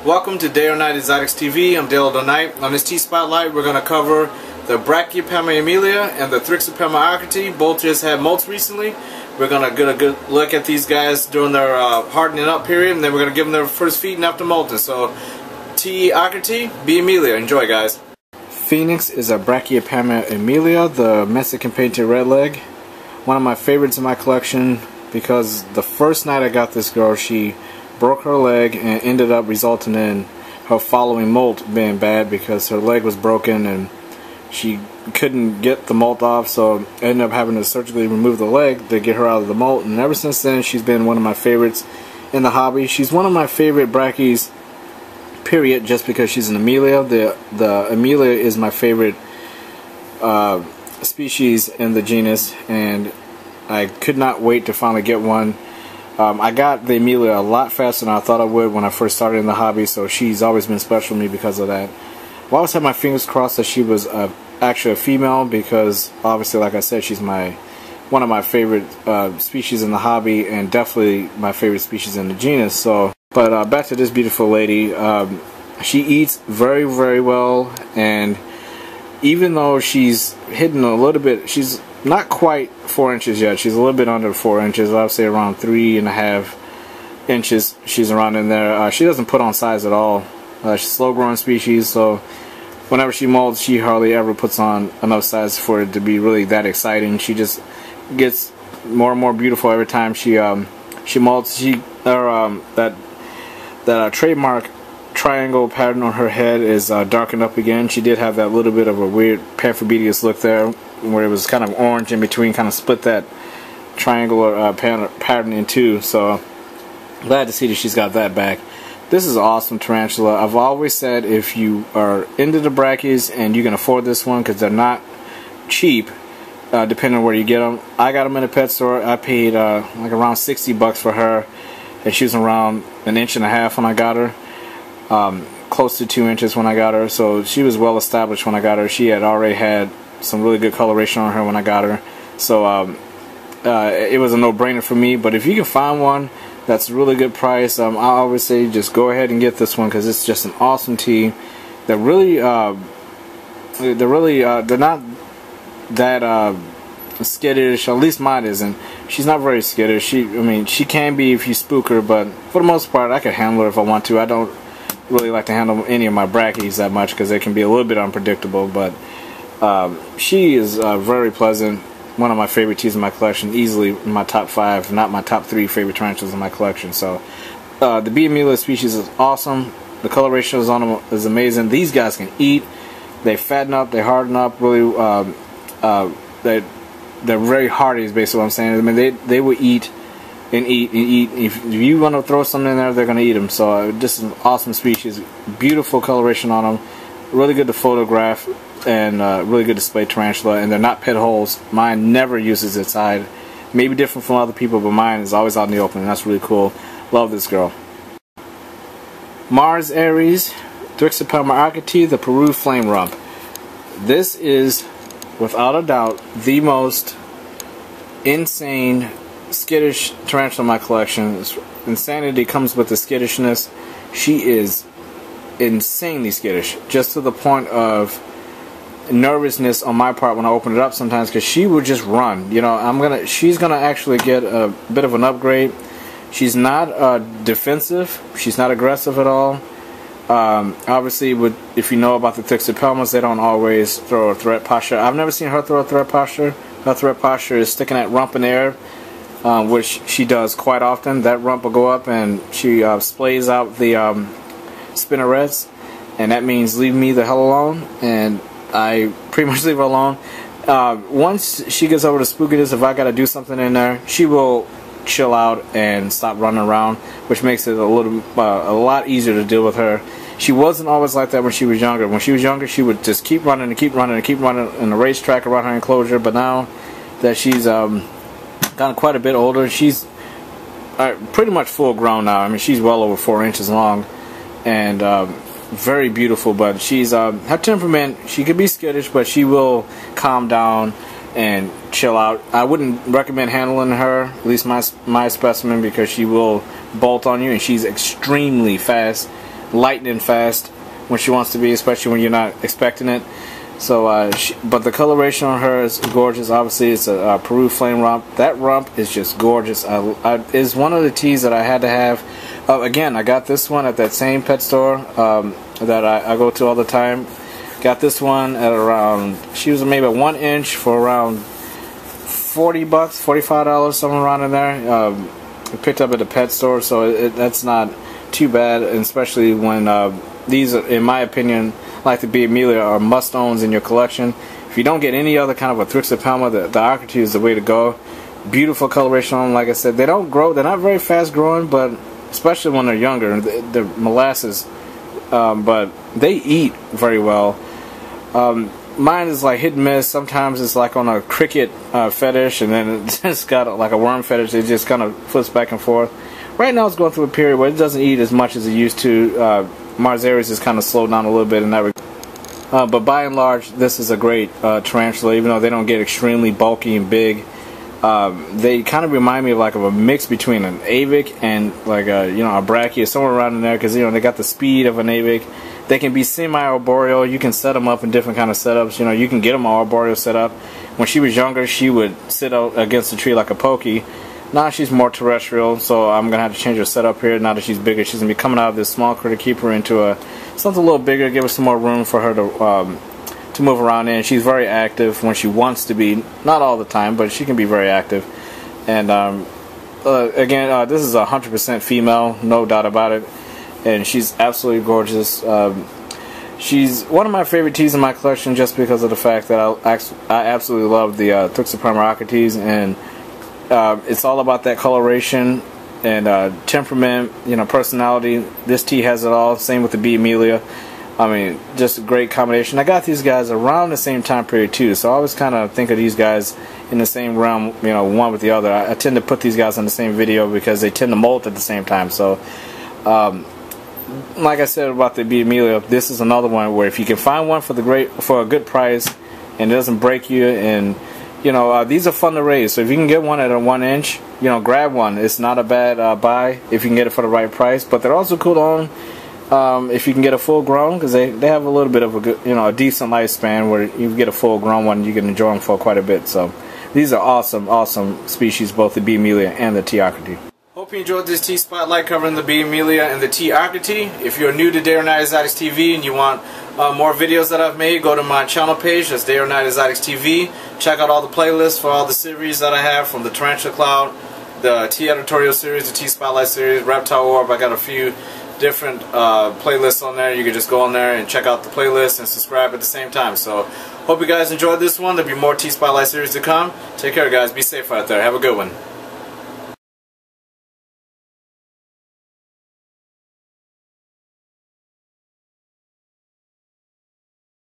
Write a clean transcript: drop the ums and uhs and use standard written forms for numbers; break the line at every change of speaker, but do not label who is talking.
Welcome to Day or Night Exotics TV. I'm Dale O'Night. On this spoTlighT, we're going to cover the Brachypelma Emilia and the Thrixopelma Ockerti. Both just had molts recently. We're going to get a good look at these guys during their hardening up period, and then we're going to give them their first feeding after molting. So, T Ockerti, B Emilia. Enjoy, guys. Phoenix is a Brachypelma Emilia, the Mexican painted redleg. One of my favorites in my collection because the first night I got this girl, she broke her leg and ended up resulting in her following molt being bad because her leg was broken and she couldn't get the molt off, so I ended up having to surgically remove the leg to get her out of the molt. And ever since then, she's been one of my favorites in the hobby. She's one of my favorite brackies, period, just because she's an Emilia. The Emilia is my favorite species in the genus, and I could not wait to finally get one. I got the Emilia a lot faster than I thought I would when I first started in the hobby, so she's always been special to me because of that. I always had my fingers crossed that she was actually a female because obviously, like I said, she's one of my favorite species in the hobby and definitely my favorite species in the genus. So, but back to this beautiful lady. She eats very, very well, and even though she's hidden a little bit, she's not quite 4 inches yet. She's a little bit under 4 inches. I would say around 3.5 inches. She's around in there. She doesn't put on size at all. She's a slow-growing species, so whenever she molts, she hardly ever puts on enough size for it to be really that exciting. She just gets more and more beautiful every time she molts. That trademark triangle pattern on her head is darkened up again. She did have that little bit of a weird Pamphobeteus look there, where it was kind of orange in between, kind of split that triangular pattern in two. So glad to see that she's got that back. This is an awesome tarantula. I've always said if you are into the brackies and you can afford this one, because they're not cheap, depending on where you get them. I got them in a pet store. I paid like around $60 for her, and she was around 1.5 inches when I got her. Close to 2 inches when I got her, so she was well established when I got her. She had already had some really good coloration on her when I got her, so it was a no-brainer for me. But if you can find one that's a really good price, I always say just go ahead and get this one because it's just an awesome tea. They're not that skittish. At least mine isn't. She's not very skittish. She can be if you spook her, but for the most part, I can handle her if I want to. I don't really like to handle any of my brackies that much because they can be a little bit unpredictable, but she is very pleasant. One of my favorite teas in my collection, easily in my top 5, not my top 3 favorite tarantulas in my collection. So the B Emilia species is awesome. The coloration on them is amazing. These guys can eat. They fatten up. They harden up. Really, they're very hardy. Is basically what I'm saying. I mean, they will eat and eat and eat. If you want to throw something in there, they're going to eat them. So this is an awesome species. Beautiful coloration on them. Really good to photograph, and really good display tarantula. And they're not pit holes. Mine never uses its hide. Maybe different from other people, but mine is always out in the open, and that's really cool. Love this girl. Mars Aries, Thrixopelma Ockerti, the Peru Flame Rump. This is, without a doubt, the most insane skittish tarantula in my collection. Insanity comes with the skittishness. She is insanely skittish, just to the point of nervousness on my part when I open it up sometimes, because she will just run. You know, she's gonna actually get a bit of an upgrade. She's not defensive. She's not aggressive at all. Obviously, if you know about the Thrixopelmas, they don't always throw a threat posture. I've never seen her throw a threat posture. Her threat posture is sticking that rump in the air, which she does quite often. That rump will go up and she splays out the spinnerets, and that means leave me the hell alone, and I pretty much leave her alone. Once she gets over the spookiness, if I gotta do something in there, she will chill out and stop running around, which makes it a lot easier to deal with her. She wasn't always like that when she was younger. When she was younger, she would just keep running and keep running and keep running in the racetrack around her enclosure, but now that she's gotten quite a bit older, she's pretty much full grown now. I mean, she's well over 4 inches long, and very beautiful. But she's her temperament, she could be skittish, but she will calm down and chill out. I wouldn't recommend handling her, at least my specimen, because she will bolt on you, and she's extremely fast. lightning fast when she wants to be, especially when you're not expecting it. So, but the coloration on her is gorgeous. Obviously, it's a Peru flame rump. That rump is just gorgeous. It's one of the teas that I had to have. Again, I got this one at that same pet store that I go to all the time. Got this one at around, she was maybe 1 inch for around $40, $45, somewhere around in there. I picked up at the pet store, so that's not too bad, and especially when these, in my opinion, like the B. Emilia, are must-owns in your collection. If you don't get any other kind of a Thrixopelma, the Ockerti is the way to go. Beautiful coloration on them, like I said. They don't grow, they're not very fast growing, but especially when they're younger, they're molasses, but they eat very well. Mine is like hit and miss. Sometimes it's like on a cricket fetish, and then it just got like a worm fetish. It just kind of flips back and forth. Right now it's going through a period where it doesn't eat as much as it used to. Mars Aries has kind of slowed down a little bit in that regard. But by and large, this is a great tarantula, even though they don't get extremely bulky and big. They kind of remind me of like a mix between an avic and like a, you know, a brachia, somewhere around in there, because, you know, they got the speed of an avic. They can be semi-arboreal. You can set them up in different kind of setups. You know, you can get them arboreal set up. When she was younger, she would sit out against the tree like a pokey. Now she's more terrestrial, so I'm going to have to change her setup here. Now that she's bigger, she's going to be coming out of this small critter keeper into something a little bigger, give her some more room for her to move around in. She's very active when she wants to be. Not all the time, but she can be very active. And again, this is 100% female, no doubt about it. And she's absolutely gorgeous. She's one of my favorite teas in my collection just because of the fact that I absolutely love the Thrixopelma Ockertis, and it's all about that coloration and temperament, you know, personality. This tea has it all. Same with the B. Emilia. I mean, just a great combination. I got these guys around the same time period too, so I always kind of think of these guys in the same realm, you know, one with the other. I tend to put these guys in the same video because they tend to molt at the same time. So, like I said about the B. Emilia, this is another one where if you can find one for a good price and it doesn't break you, and you know, these are fun to raise. So if you can get one at a 1 inch, you know, grab one. It's not a bad buy if you can get it for the right price. But they're also cool to own if you can get a full grown, because they have a little bit of a good, you know, a decent lifespan where you get a full grown one, you can enjoy them for quite a bit. So these are awesome species, both the B. Emilia and the T. Ockerti. Hope you enjoyed this tea spotlight covering the B. Emilia and the T. Ockerti. If you're new to Day or Night Exotics TV and you want more videos that I've made, go to my channel page. That's Day or Night Exotics TV. Check out all the playlists for all the series that I have, from the Tarantula Cloud, the T Editorial series, the T Spotlight series, Reptile Orb. I got a few different playlists on there. You can just go on there and check out the playlist and subscribe at the same time. So hope you guys enjoyed this one. There'll be more T Spotlight series to come. Take care, guys. Be safe out there. Have a good one.